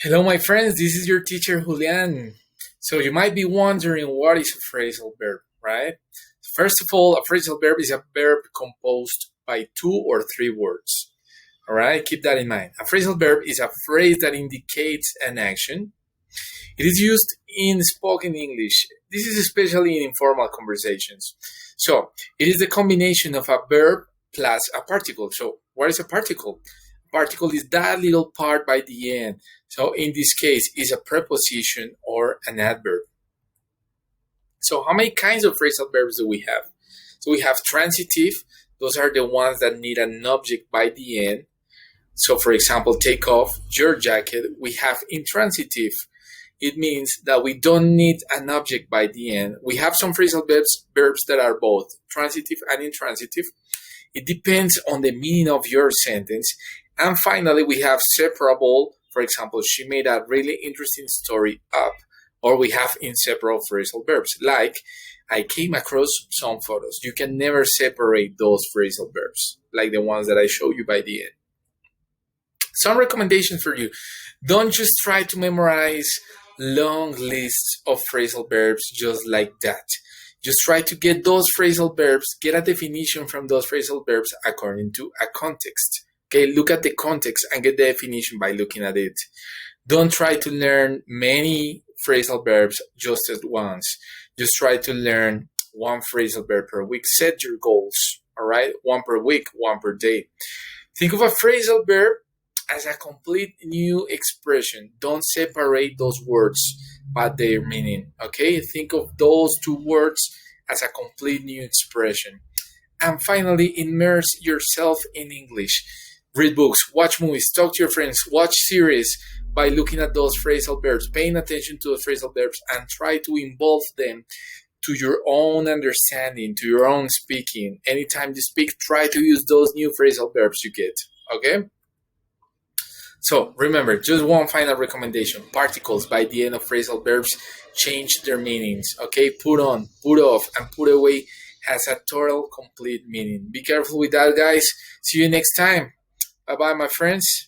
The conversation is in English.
Hello, my friends. This is your teacher, Julian. So you might be wondering what is a phrasal verb, right? First of all, a phrasal verb is a verb composed by two or three words. All right, keep that in mind. A phrasal verb is a phrase that indicates an action. It is used in spoken English. This is especially in informal conversations. So it is the combination of a verb plus a particle. So what is a particle? Particle is that little part by the end. So in this case, is a preposition or an adverb. So how many kinds of phrasal verbs do we have? So we have transitive. Those are the ones that need an object by the end. So for example, take off your jacket. We have intransitive. It means that we don't need an object by the end. We have some phrasal verbs that are both transitive and intransitive. It depends on the meaning of your sentence. And finally, we have separable. For example, she made a really interesting story up. Or we have inseparable phrasal verbs, like I came across some photos. You can never separate those phrasal verbs, like the ones that I show you by the end. Some recommendations for you. Don't just try to memorize long lists of phrasal verbs just like that. Just try to get those phrasal verbs, get a definition from those phrasal verbs according to a context. Okay, look at the context and get the definition by looking at it. Don't try to learn many phrasal verbs just at once. Just try to learn one phrasal verb per week. Set your goals, all right? One per week, one per day. Think of a phrasal verb as a complete new expression. Don't separate those words by their meaning, okay? Think of those two words as a complete new expression. And finally, immerse yourself in English. Read books, watch movies, talk to your friends, watch series by looking at those phrasal verbs, paying attention to the phrasal verbs, and try to involve them to your own understanding, to your own speaking. Anytime you speak, try to use those new phrasal verbs you get, okay? So remember, just one final recommendation. Particles by the end of phrasal verbs change their meanings, okay? Put on, put off, and put away has a total complete meaning. Be careful with that, guys. See you next time. Bye-bye, my friends.